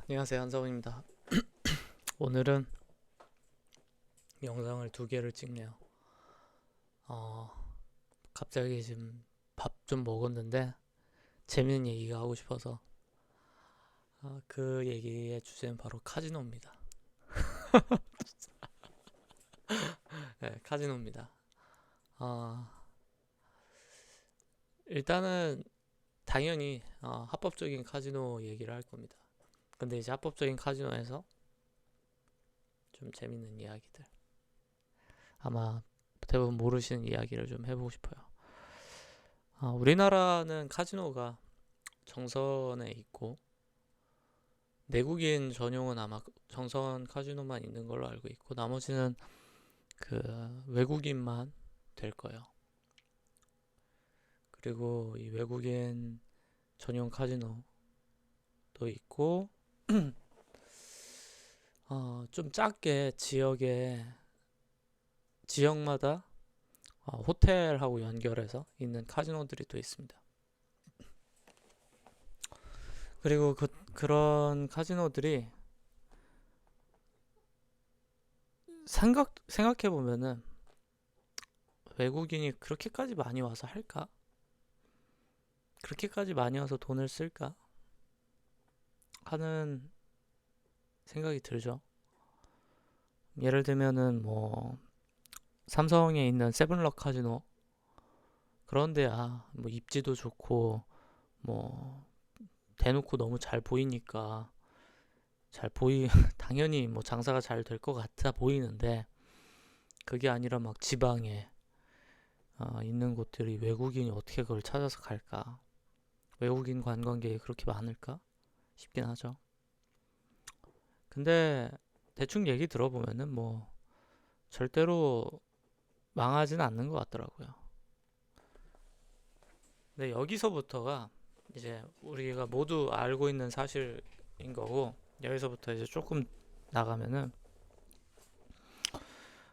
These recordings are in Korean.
안녕하세요, 한서훈입니다. 오늘은 영상을 두 개를 찍네요. 어, 갑자기 지금 밥 좀 먹었는데 재밌는 얘기가 하고 싶어서 그 얘기의 주제는 바로 카지노입니다. 네, 카지노입니다. 어, 일단은 당연히 합법적인 카지노 얘기를 할 겁니다. 근데 이제 합법적인 카지노에서 좀 재밌는 이야기들, 아마 대부분 모르시는 이야기를 좀 해보고 싶어요. 우리나라는 카지노가 정선에 있고 내국인 전용은 아마 정선 카지노만 있는 걸로 알고 있고 나머지는 그 외국인만 될 거예요. 그리고 이 외국인 전용 카지노도 있고 좀 작게 지역마다 호텔하고 연결해서 있는 카지노들이 또 있습니다. 그리고 그런 카지노들이 생각해 보면은 외국인이 그렇게까지 많이 와서 할까? 그렇게까지 많이 와서 돈을 쓸까? 하는 생각이 들죠. 예를 들면은 뭐 삼성에 있는 세븐럭 카지노 그런데야 뭐 입지도 좋고 뭐 대놓고 너무 잘 보이니까 잘 보이 당연히 뭐 장사가 잘 될 것 같아 보이는데 그게 아니라 막 지방에 있는 곳들이 외국인이 어떻게 그걸 찾아서 갈까? 외국인 관광객이 그렇게 많을까? 싶긴 하죠. 근데 대충 얘기 들어보면은 뭐 절대로 망하진 않는 것 같더라고요. 근데 여기서부터가 이제 우리가 모두 알고 있는 사실인 거고, 여기서부터 이제 조금 나가면은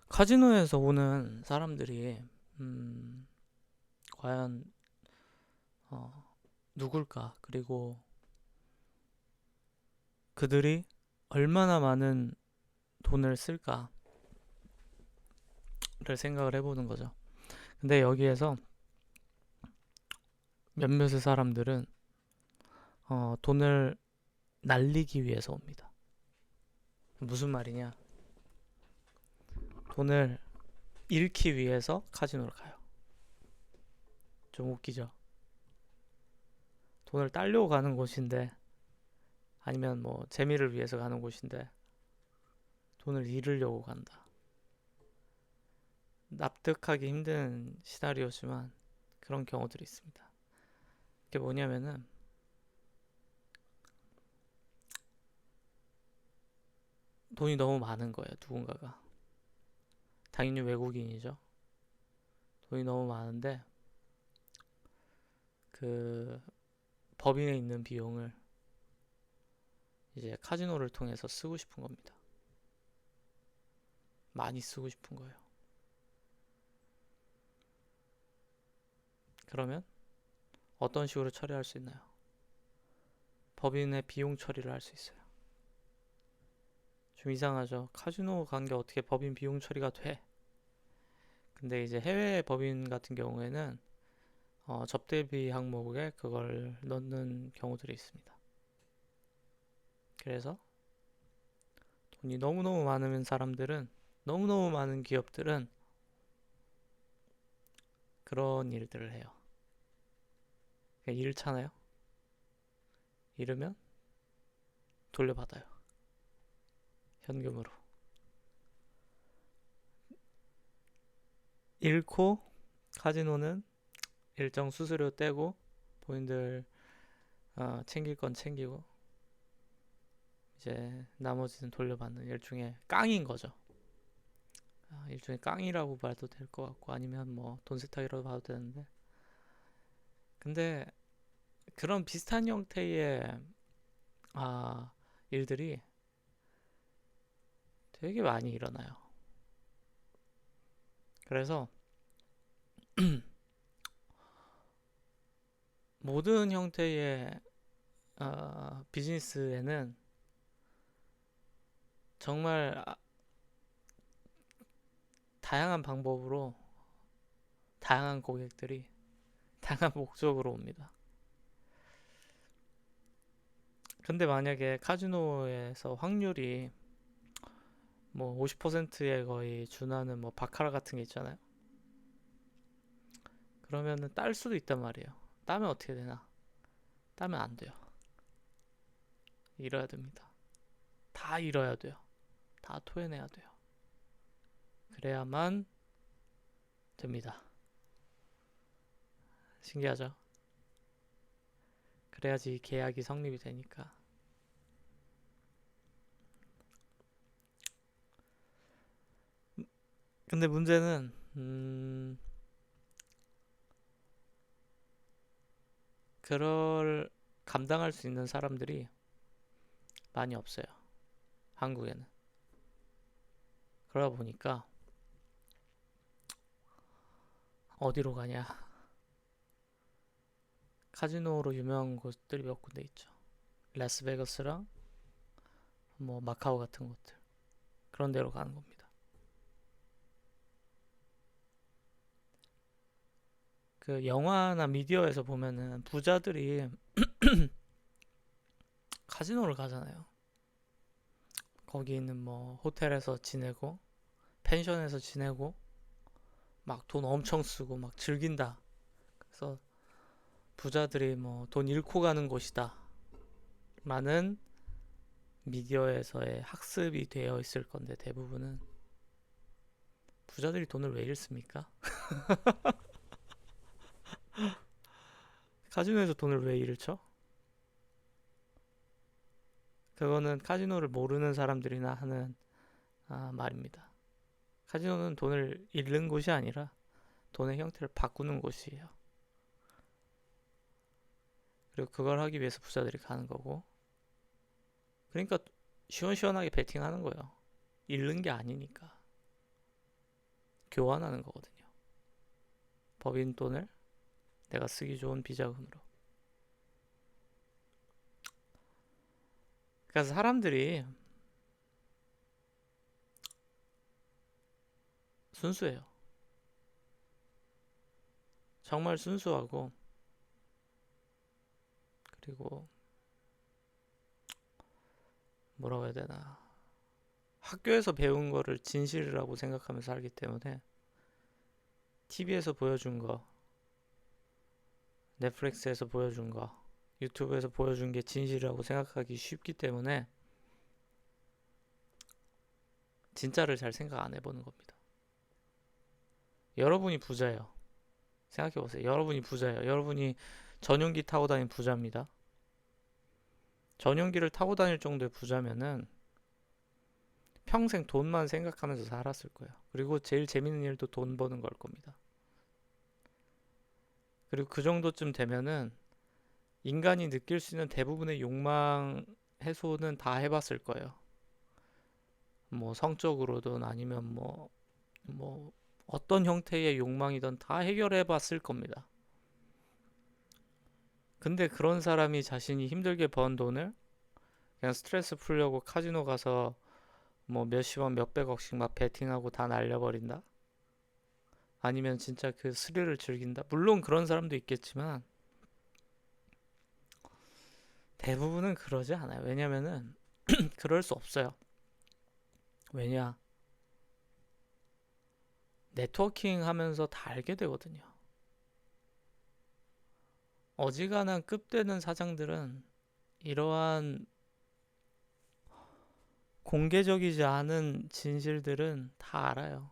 카지노에서 오는 사람들이 음, 과연 어, 누굴까? 그리고 그들이 얼마나 많은 돈을 쓸까를 생각을 해보는 거죠. 근데 여기에서 몇몇의 사람들은 돈을 날리기 위해서 옵니다. 무슨 말이냐? 돈을 잃기 위해서 카지노를 가요. 좀 웃기죠? 돈을 따려고 가는 곳인데 아니면 뭐 재미를 위해서 가는 곳인데 돈을 잃으려고 간다. 납득하기 힘든 시나리오지만 그런 경우들이 있습니다. 그게 뭐냐면은 돈이 너무 많은 거예요. 누군가가. 당연히 외국인이죠. 돈이 너무 많은데 그 법인에 있는 비용을 이제 카지노를 통해서 쓰고 싶은 겁니다. 많이 쓰고 싶은 거예요. 그러면 어떤 식으로 처리할 수 있나요? 법인의 비용 처리를 할 수 있어요. 좀 이상하죠. 카지노 간 게 어떻게 법인 비용 처리가 돼? 근데 이제 해외 법인 같은 경우에는 접대비 항목에 그걸 넣는 경우들이 있습니다. 그래서 돈이 너무너무 많은 사람들은, 너무너무 많은 기업들은 그런 일들을 해요. 잃잖아요. 잃으면 돌려받아요. 현금으로. 잃고 카지노는 일정 수수료 떼고 본인들 챙길 건 챙기고 이제 나머지는 돌려받는 일종의 깡인 거죠. 일종의 깡이라고 봐도 될 것 같고 아니면 뭐 돈 세탁이라고 봐도 되는데 근데 그런 비슷한 형태의 아, 일들이 되게 많이 일어나요. 그래서 모든 형태의 비즈니스에는 정말 다양한 방법으로 다양한 고객들이 다양한 목적으로 옵니다. 근데 만약에 카지노에서 확률이 뭐 50%에 거의 준하는 뭐 바카라 같은 게 있잖아요. 그러면은 딸 수도 있단 말이에요. 따면 어떻게 되나? 따면 안 돼요. 잃어야 됩니다. 다 잃어야 돼요. 다 토해내야 돼요. 그래야만 됩니다. 신기하죠? 그래야지 계약이 성립이 되니까. 근데 문제는 그걸 감당할 수 있는 사람들이 많이 없어요. 한국에는. 그러다 보니까 어디로 가냐? 카지노로 유명한 곳들이 몇 군데 있죠. 라스베가스랑 뭐 마카오 같은 곳들. 그런 데로 가는 겁니다. 그 영화나 미디어에서 보면은 부자들이 카지노를 가잖아요. 거기 있는 뭐 호텔에서 지내고 펜션에서 지내고 막 돈 엄청 쓰고 막 즐긴다. 그래서 부자들이 뭐 돈 잃고 가는 곳이다. 라는 미디어에서의 학습이 되어 있을 건데 대부분은 부자들이 돈을 왜 잃습니까? 카지노에서 돈을 왜 잃죠? 그거는 카지노를 모르는 사람들이나 하는 말입니다. 카지노는 돈을 잃는 곳이 아니라 돈의 형태를 바꾸는 곳이에요. 그리고 그걸 하기 위해서 부자들이 가는 거고. 그러니까 시원시원하게 베팅하는 거예요. 잃는 게 아니니까. 교환하는 거거든요. 법인 돈을 내가 쓰기 좋은 비자금으로. 그래서 사람들이 순수해요. 정말 순수하고, 그리고 뭐라고 해야 되나, 학교에서 배운 거를 진실이라고 생각하면서 살기 때문에 TV에서 보여준 거, 넷플릭스에서 보여준 거, 유튜브에서 보여준 게 진실이라고 생각하기 쉽기 때문에 진짜를 잘 생각 안 해보는 겁니다. 여러분이 부자예요. 생각해보세요. 여러분이 부자예요. 여러분이 전용기 타고 다니는 부자입니다. 전용기를 타고 다닐 정도의 부자면은 평생 돈만 생각하면서 살았을 거예요. 그리고 제일 재밌는 일도 돈 버는 걸 겁니다. 그리고 그 정도쯤 되면은 인간이 느낄 수 있는 대부분의 욕망 해소는 다 해봤을 거예요. 뭐 성적으로든 아니면 뭐 어떤 형태의 욕망이든 다 해결해봤을 겁니다. 근데 그런 사람이 자신이 힘들게 번 돈을 그냥 스트레스 풀려고 카지노 가서 뭐 몇십원 몇백억씩 막 베팅하고 다 날려버린다? 아니면 진짜 그 스릴을 즐긴다? 물론 그런 사람도 있겠지만 대부분은 그러지 않아요. 왜냐면은 그럴 수 없어요. 왜냐? 네트워킹 하면서 다 알게 되거든요. 어지간한 급되는 사장들은 이러한 공개적이지 않은 진실들은 다 알아요.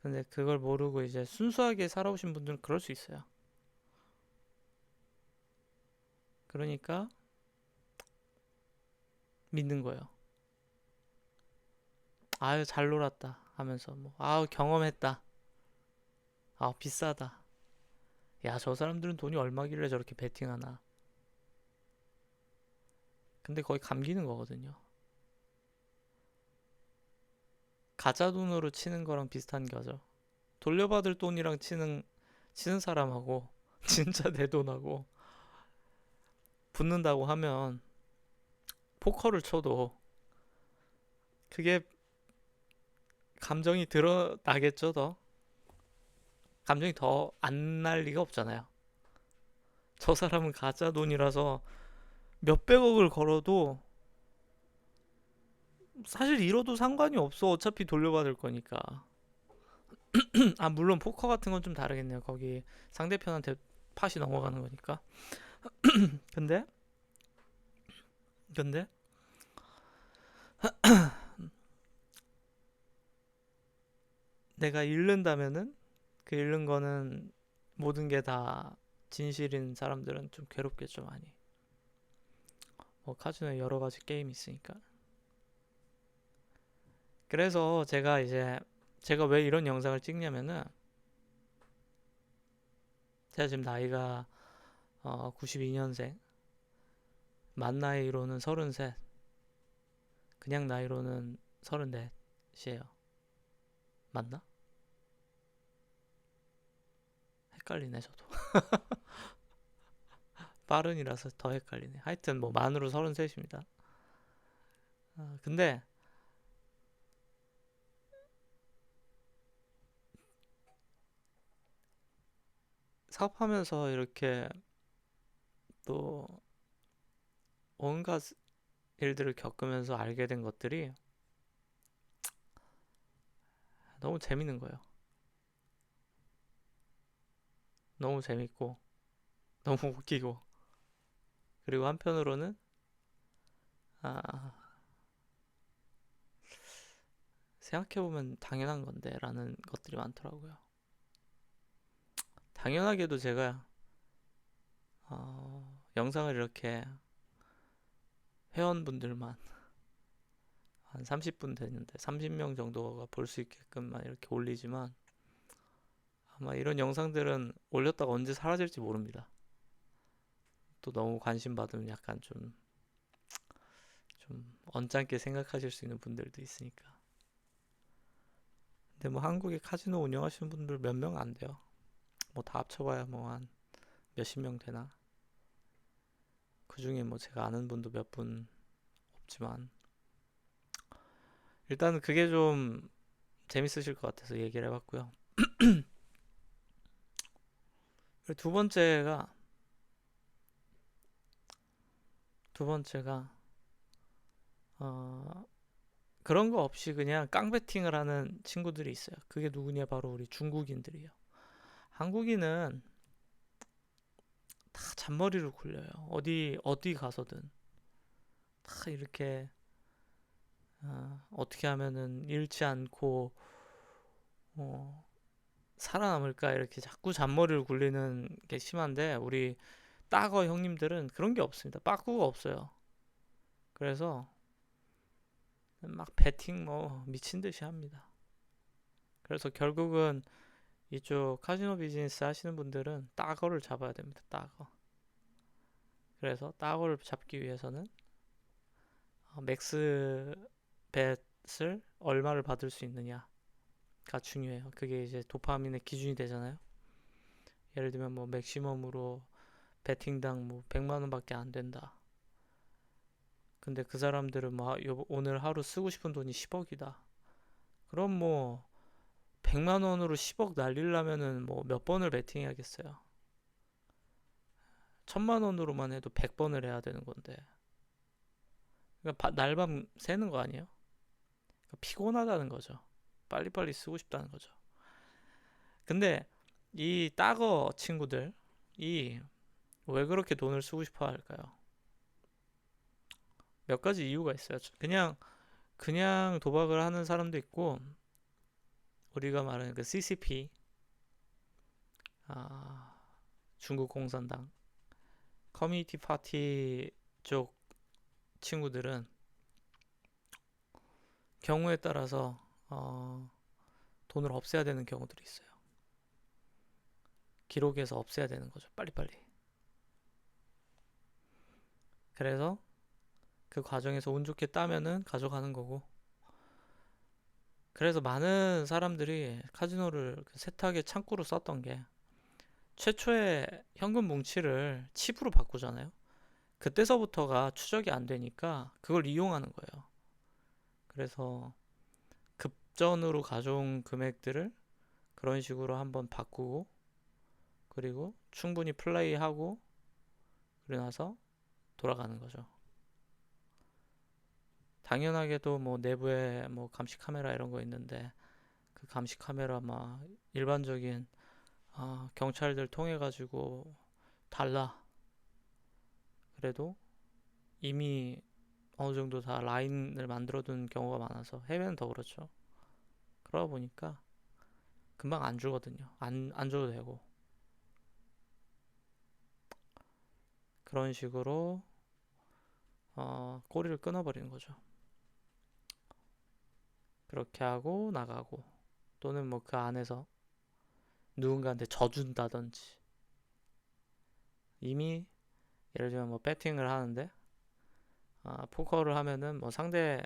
근데 그걸 모르고 이제 순수하게 살아오신 분들은 그럴 수 있어요. 그러니까 믿는 거예요. 아유, 잘 놀았다 하면서 뭐 아우, 경험했다. 아, 비싸다. 야, 저 사람들은 돈이 얼마길래 저렇게 베팅하나. 근데 거의 감기는 거거든요. 가짜 돈으로 치는 거랑 비슷한 거죠. 돌려받을 돈이랑 치는 사람하고 진짜 내 돈하고 붙는다고 하면 포커를 쳐도 그게 감정이 드러나겠죠. 더 감정이 더 안 날 리가 없잖아요. 저 사람은 가짜 돈이라서 몇백억을 걸어도 사실 잃어도 상관이 없어. 어차피 돌려받을 거니까. 아, 물론 포커 같은 건 좀 다르겠네요. 거기 상대편한테 팟이 넘어가는 거니까. 근데 근데 내가 잃는다면은 그 잃는 거는 모든 게 다 진실인 사람들은 좀 괴롭겠죠, 많이. 뭐 카지노에 여러 가지 게임이 있으니까. 그래서 제가 왜 이런 영상을 찍냐면은 제가 지금 나이가 92년생, 만 나이로는 33, 그냥 나이로는 34이에요. 맞나? 헷갈리네, 저도. 빠른이라서 더 헷갈리네. 하여튼 뭐 만으로 33입니다. 근데 사업하면서 이렇게 또 온갖 일들을 겪으면서 알게 된 것들이 너무 재밌는 거예요. 너무 재밌고 너무 웃기고, 그리고 한편으로는 아, 생각해보면 당연한 건데 라는 것들이 많더라고요. 당연하게도 제가 영상을 이렇게 회원분들만 한 30분 되는데 30명 정도가 볼 수 있게끔만 이렇게 올리지만, 아마 이런 영상들은 올렸다가 언제 사라질지 모릅니다. 또 너무 관심 받으면 약간 좀 언짢게 생각하실 수 있는 분들도 있으니까. 근데 뭐 한국에 카지노 운영하시는 분들 몇 명 안 돼요. 뭐 다 합쳐봐야 뭐 한 몇십 명 되나? 그 중에 뭐 제가 아는 분도 몇 분 없지만, 일단은 그게 좀 재밌으실 것 같아서 얘기를 해봤고요. 그리고 두 번째가 어, 그런 거 없이 그냥 깡배팅을 하는 친구들이 있어요. 그게 누구냐? 바로 우리 중국인들이에요. 한국인은 다 잔머리를 굴려요. 어디 가서든 다 이렇게 어떻게 하면은 잃지 않고 어, 살아남을까 이렇게 자꾸 잔머리를 굴리는 게 심한데, 우리 따거 형님들은 그런 게 없습니다. 빠꾸가 없어요. 그래서 막 배팅 뭐 미친 듯이 합니다. 그래서 결국은 이쪽 카지노 비즈니스 하시는 분들은 따거를 잡아야 됩니다. 따거. 그래서 따거를 잡기 위해서는 맥스 뱃을 얼마를 받을 수 있느냐가 중요해요. 그게 이제 도파민의 기준이 되잖아요. 예를 들면 뭐 맥시멈으로 배팅당 뭐 100만 원밖에 안 된다. 근데 그 사람들은 뭐 오늘 하루 쓰고 싶은 돈이 10억이다. 그럼 뭐 100만 원으로 10억 날리려면은 뭐 몇 번을 배팅해야겠어요. 1000만 원으로만 해도 100번을 해야 되는 건데. 그러니까 날밤 새는 거 아니에요? 그러니까 피곤하다는 거죠. 빨리빨리 쓰고 싶다는 거죠. 근데 이 따거 친구들이 왜 그렇게 돈을 쓰고 싶어 할까요? 몇 가지 이유가 있어요. 그냥 도박을 하는 사람도 있고, 우리가 말하는 그 CCP, 중국 공산당 커뮤니티 파티 쪽 친구들은 경우에 따라서 돈을 없애야 되는 경우들이 있어요. 기록에서 없애야 되는 거죠. 빨리빨리. 그래서 그 과정에서 운 좋게 따면은 가져가는 거고. 그래서 많은 사람들이 카지노를 그 세탁의 창구로 썼던 게, 최초의 현금 뭉치를 칩으로 바꾸잖아요. 그때서부터가 추적이 안 되니까 그걸 이용하는 거예요. 그래서 급전으로 가져온 금액들을 그런 식으로 한번 바꾸고, 그리고 충분히 플레이하고 그러고 나서 돌아가는 거죠. 당연하게도 뭐 내부에 뭐 감시 카메라 이런 거 있는데, 그 감시 카메라 막 일반적인 경찰들 통해 가지고 달라. 그래도 이미 어느 정도 다 라인을 만들어 둔 경우가 많아서, 해외는 더 그렇죠. 그러다 보니까 금방 안 주거든요. 안 줘도 되고. 그런 식으로 꼬리를 끊어버리는 거죠. 그렇게 하고 나가고, 또는 뭐 그 안에서 누군가한테 져준다든지. 이미 예를 들면 뭐 배팅을 하는데, 포커를 하면은 뭐 상대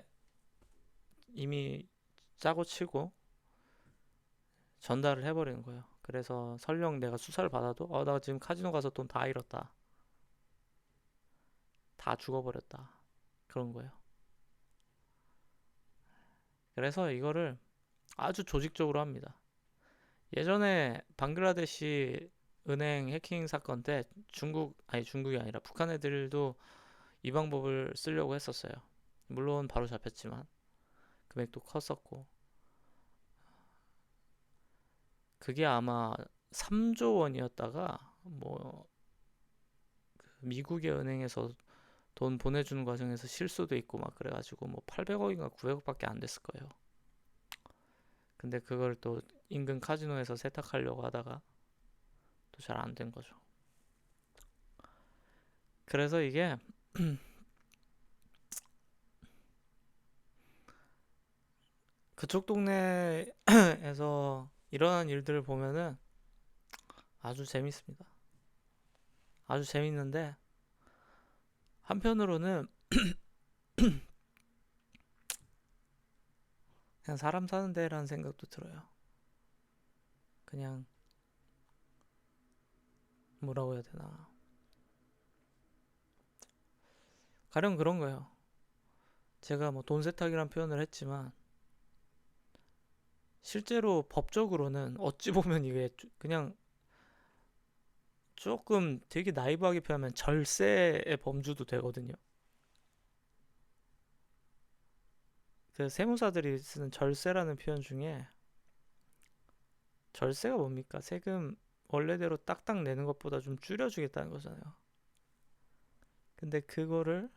이미 짜고 치고 전달을 해버리는 거예요. 그래서 설령 내가 수사를 받아도 나 지금 카지노 가서 돈 다 잃었다, 다 죽어버렸다, 그런 거예요. 그래서 이거를 아주 조직적으로 합니다. 예전에 방글라데시 은행 해킹 사건 때 중국이 아니라 북한 애들도 이 방법을 쓰려고 했었어요. 물론 바로 잡혔지만 금액도 컸었고, 그게 아마 3조 원이었다가 뭐 미국의 은행에서 돈 보내주는 과정에서 실수도 있고 막 그래가지고 뭐 800억인가 900억밖에 안 됐을 거예요. 근데 그걸 또 인근 카지노에서 세탁하려고 하다가 또 잘 안 된 거죠. 그래서 이게 그쪽 동네에서 일어난 일들을 보면은 아주 재밌습니다. 아주 재밌는데, 한편으로는 그냥 사람 사는 데라는 생각도 들어요. 그냥 뭐라고 해야 되나, 가령 그런 거예요. 제가 뭐 돈 세탁이란 표현을 했지만, 실제로 법적으로는 어찌 보면 이게 그냥 조금 되게 나이브하게 표현하면 절세의 범주도 되거든요. 그 세무사들이 쓰는 절세라는 표현 중에, 절세가 뭡니까? 세금 원래대로 딱딱 내는 것보다 좀 줄여주겠다는 거잖아요. 근데 그거를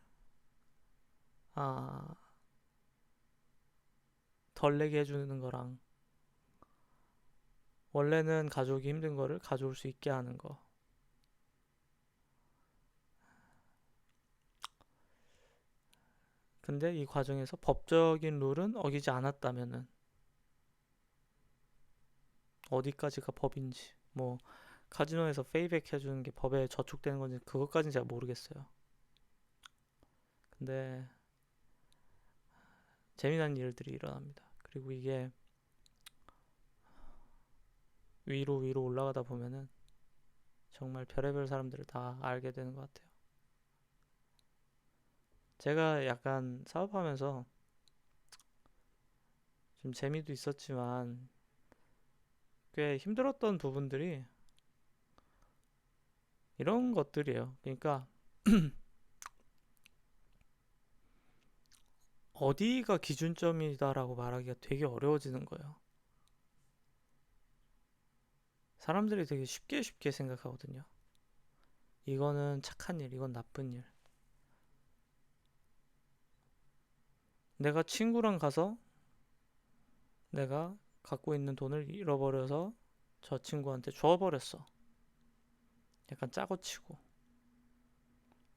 아, 덜 내게 해주는 거랑, 원래는 가져오기 힘든 거를 가져올 수 있게 하는 거. 근데 이 과정에서 법적인 룰은 어기지 않았다면은 어디까지가 법인지, 뭐 카지노에서 페이백 해주는 게 법에 저촉되는 건지 그것까지는 잘 모르겠어요. 근데 재미난 일들이 일어납니다. 그리고 이게 위로 위로 올라가다 보면은 정말 별의별 사람들을 다 알게 되는 것 같아요. 제가 약간 사업하면서 좀 재미도 있었지만 꽤 힘들었던 부분들이 이런 것들이에요. 그러니까 어디가 기준점이다라고 말하기가 되게 어려워지는 거예요. 사람들이 되게 쉽게 쉽게 생각하거든요. 이거는 착한 일, 이건 나쁜 일. 내가 친구랑 가서 내가 갖고 있는 돈을 잃어버려서 저 친구한테 줘버렸어. 약간 짜고 치고.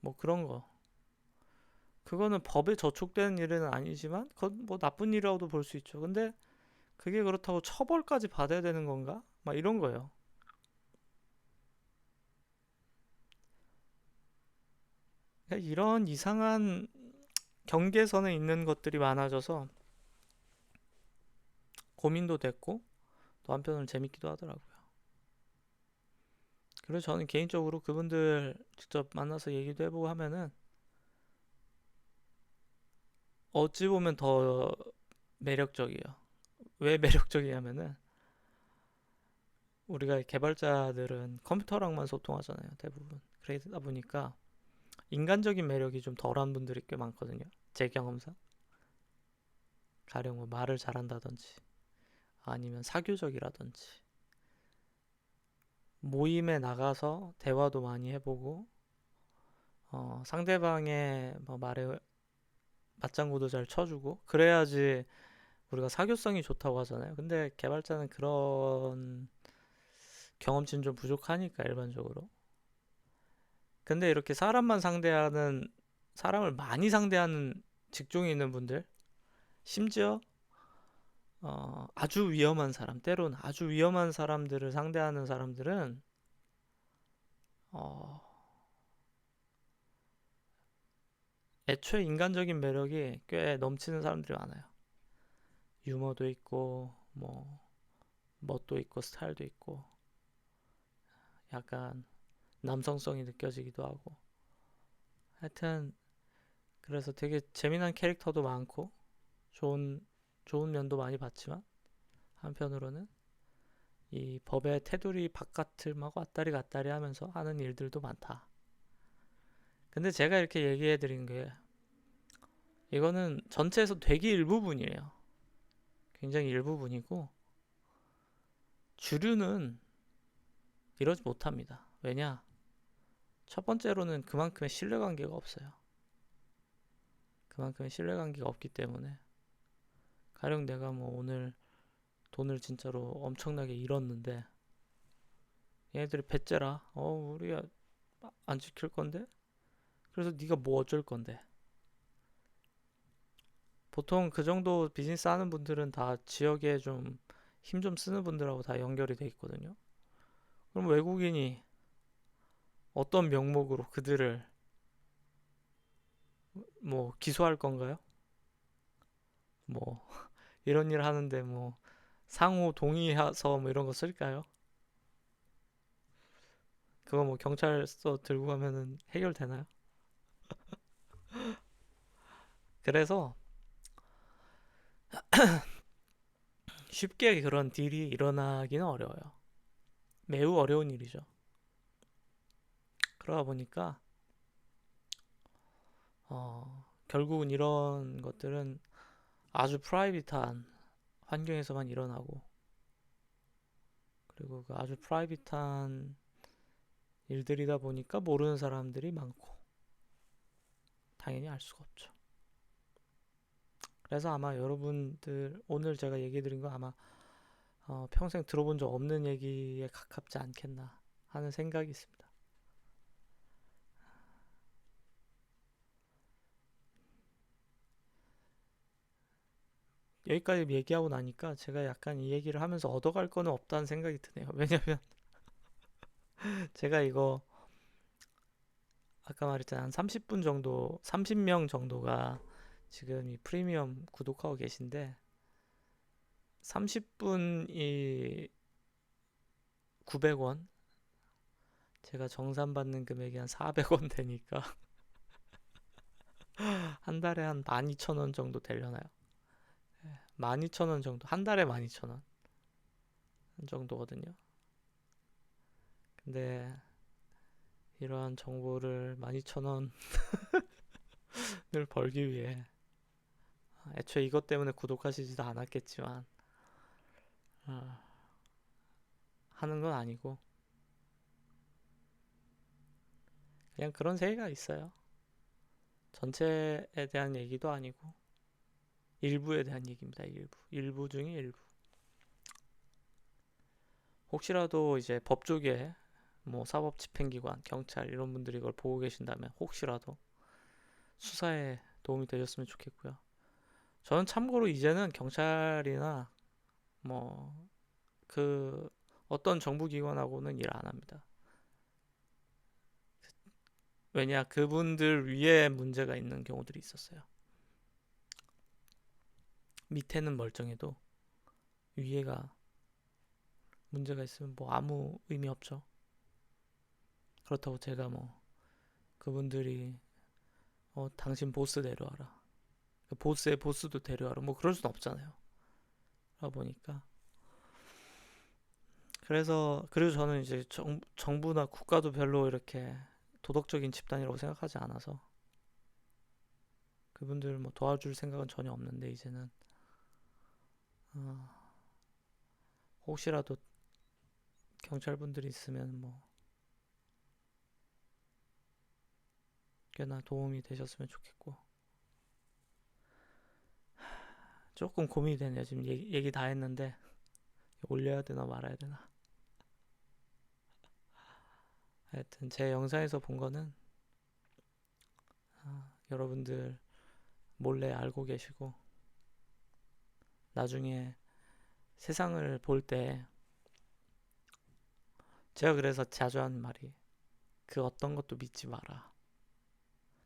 뭐 그런 거. 그거는 법에 저촉되는 일은 아니지만, 그건 뭐 나쁜 일이라고도 볼 수 있죠. 근데 그게 그렇다고 처벌까지 받아야 되는 건가? 막 이런 거예요. 그러니까 이런 이상한 경계선에 있는 것들이 많아져서 고민도 됐고, 또 한편으로는 재밌기도 하더라고요. 그래서 저는 개인적으로 그분들 직접 만나서 얘기도 해보고 하면은 어찌 보면 더 매력적이에요. 왜 매력적이냐면은 우리가 개발자들은 컴퓨터랑만 소통하잖아요, 대부분. 그러다 보니까 인간적인 매력이 좀 덜한 분들이 꽤 많거든요. 제 경험상. 가령 뭐 말을 잘한다든지 아니면 사교적이라든지 모임에 나가서 대화도 많이 해보고 상대방의 뭐 말에 맞장구도 잘 쳐주고 그래야지 우리가 사교성이 좋다고 하잖아요. 근데 개발자는 그런 경험치는 좀 부족하니까 일반적으로. 근데 이렇게 사람을 많이 상대하는 직종에 있는 분들, 심지어 아주 위험한 사람, 때로는 아주 위험한 사람들을 상대하는 사람들은 어, 애초에 인간적인 매력이 꽤 넘치는 사람들이 많아요. 유머도 있고 뭐 멋도 있고 스타일도 있고 약간 남성성이 느껴지기도 하고 하여튼 그래서 되게 재미난 캐릭터도 많고 좋은 좋은 면도 많이 봤지만 한편으로는 이 법의 테두리 바깥을 막 왔다리 갔다리 하면서 하는 일들도 많다. 근데 제가 이렇게 얘기해 드린 게 이거는 전체에서 되게 일부분이에요. 굉장히 일부분이고 주류는 이러지 못합니다. 왜냐? 첫 번째로는 그만큼의 신뢰관계가 없어요. 그만큼의 신뢰관계가 없기 때문에 가령 내가 뭐 오늘 돈을 진짜로 엄청나게 잃었는데 얘네들이 배째라. 우리가 안 지킬 건데? 그래서 네가 뭐 어쩔 건데? 보통 그 정도 비즈니스 하는 분들은 다 지역에 좀 힘 좀 쓰는 분들하고 다 연결이 돼 있거든요. 그럼 외국인이 어떤 명목으로 그들을 뭐 기소할 건가요? 뭐 이런 일 하는데 뭐 상호 동의해서 뭐 이런 거 쓸까요? 그거 뭐 경찰서 들고 가면은 해결되나요? 그래서 쉽게 그런 딜이 일어나기는 어려워요. 매우 어려운 일이죠. 그러다 보니까 결국은 이런 것들은 아주 프라이빗한 환경에서만 일어나고 그리고 그 아주 프라이빗한 일들이다 보니까 모르는 사람들이 많고 당연히 알 수가 없죠. 그래서 아마 여러분들 오늘 제가 얘기 드린 거 아마 평생 들어본 적 없는 얘기에 가깝지 않겠나 하는 생각이 있습니다. 여기까지 얘기하고 나니까 제가 약간 이 얘기를 하면서 얻어갈 거는 없다는 생각이 드네요. 왜냐면 제가 이거 아까 말했잖아요. 한 30분 정도, 30명 정도가 지금 이 프리미엄 구독하고 계신데 30분이 900원, 제가 정산받는 금액이 한 400원 되니까 한 달에 한 12,000원 정도 되려나요? 12,000원 정도, 한 달에 12,000원 정도거든요. 근데 이러한 정보를 12,000원을 벌기 위해 애초에 이것 때문에 구독하시지도 않았겠지만 어, 하는 건 아니고 그냥 그런 세계가 있어요. 전체에 대한 얘기도 아니고 일부에 대한 얘기입니다. 일부 중에 일부. 혹시라도 이제 법 쪽에 뭐 사법집행기관, 경찰 이런 분들이 이걸 보고 계신다면 혹시라도 수사에 도움이 되셨으면 좋겠고요. 저는 참고로 이제는 경찰이나 뭐 그 어떤 정부기관하고는 일 안 합니다. 왜냐, 그분들 위에 문제가 있는 경우들이 있었어요. 밑에는 멀쩡해도 위에가 문제가 있으면 뭐 아무 의미 없죠. 그렇다고 제가 뭐 그분들이 당신 보스 데려와라, 그 보스의 보스도 데려와라, 뭐 그럴 순 없잖아요. 그러다 보니까 그리고 저는 이제 정부나 국가도 별로 이렇게 도덕적인 집단이라고 생각하지 않아서 그분들 뭐 도와줄 생각은 전혀 없는데, 이제는 어, 혹시라도 경찰분들이 있으면 뭐 꽤나 도움이 되셨으면 좋겠고. 조금 고민이 되네요. 지금 얘기 다 했는데 올려야 되나 말아야 되나. 하여튼 제 영상에서 본 거는 여러분들 몰래 알고 계시고, 나중에 세상을 볼 때, 제가 그래서 자주 하는 말이, 그 어떤 것도 믿지 마라.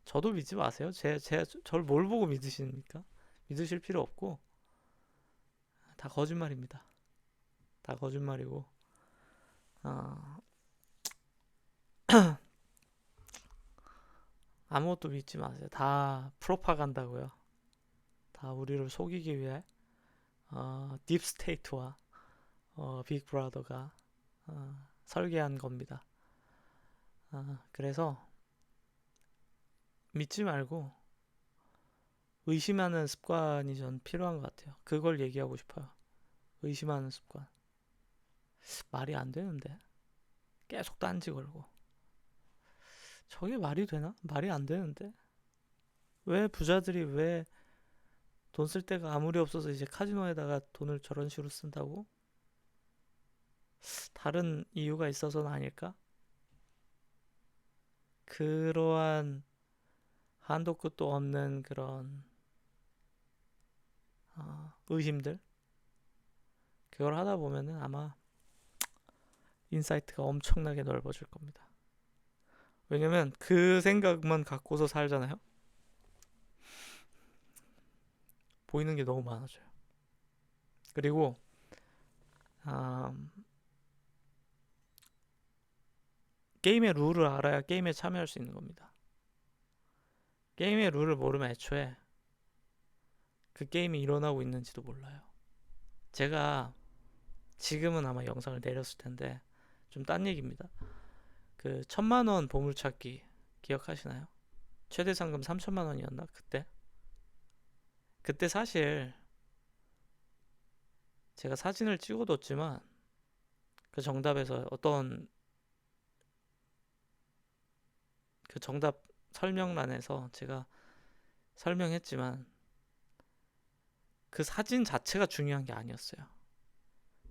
저도 믿지 마세요. 저를 뭘 보고 믿으십니까? 믿으실 필요 없고, 다 거짓말입니다. 다 거짓말이고, 아무것도 믿지 마세요. 다 프로파간다고요. 다 우리를 속이기 위해 딥스테이트와 빅브라더가 설계한 겁니다. 그래서 믿지 말고 의심하는 습관이 전 필요한 것 같아요. 그걸 얘기하고 싶어요. 의심하는 습관. 말이 안 되는데 계속 딴지 걸고, 저게 말이 되나? 말이 안 되는데 왜 부자들이 왜 돈 쓸 데가 아무리 없어서 이제 카지노에다가 돈을 저런 식으로 쓴다고? 다른 이유가 있어서는 아닐까? 그러한 한도 끝도 없는 그런 의심들, 그걸 하다 보면은 아마 인사이트가 엄청나게 넓어질 겁니다. 왜냐면 그 생각만 갖고서 살잖아요. 보이는 게 너무 많아져요. 그리고 게임의 룰을 알아야 게임에 참여할 수 있는 겁니다. 게임의 룰을 모르면 애초에 그 게임이 일어나고 있는지도 몰라요. 제가 지금은 아마 영상을 내렸을 텐데 좀 딴 얘기입니다. 그 1,000만원 보물찾기 기억하시나요? 최대 상금 3,000만원이었나? 그때 사실 제가 사진을 찍어뒀지만 그 정답에서 그 정답 설명란에서 제가 설명했지만 그 사진 자체가 중요한 게 아니었어요.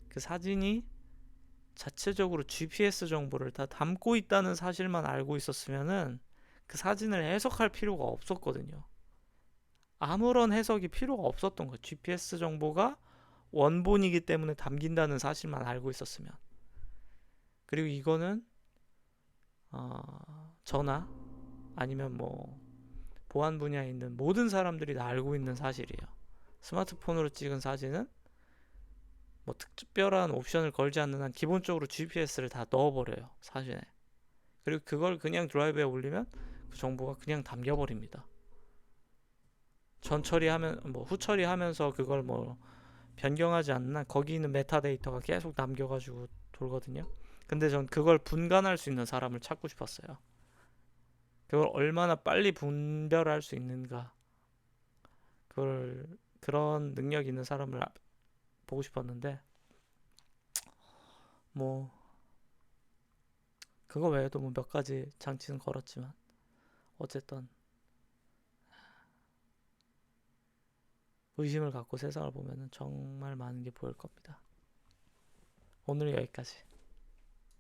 그 사진이 자체적으로 GPS 정보를 다 담고 있다는 사실만 알고 있었으면은 그 사진을 해석할 필요가 없었거든요. 아무런 해석이 필요가 없었던 거예요. GPS 정보가 원본이기 때문에 담긴다는 사실만 알고 있었으면. 그리고 이거는 저나 아니면 뭐 보안 분야에 있는 모든 사람들이 다 알고 있는 사실이에요. 스마트폰으로 찍은 사진은 뭐 특별한 옵션을 걸지 않는 한 기본적으로 GPS를 다 넣어버려요, 사진에. 그리고 그걸 그냥 드라이브에 올리면 그 정보가 그냥 담겨버립니다. 후처리하면서 그걸 뭐 변경하지 않는 한 거기 있는 메타데이터가 계속 남겨가지고 돌거든요. 근데 전 그걸 분간할 수 있는 사람을 찾고 싶었어요. 그걸 얼마나 빨리 분별할 수 있는가, 그런 능력 있는 사람을 보고 싶었는데, 뭐 그거 외에도 뭐 몇 가지 장치는 걸었지만 어쨌든 의심을 갖고 세상을 보면은 정말 많은 게 보일 겁니다. 오늘 여기까지.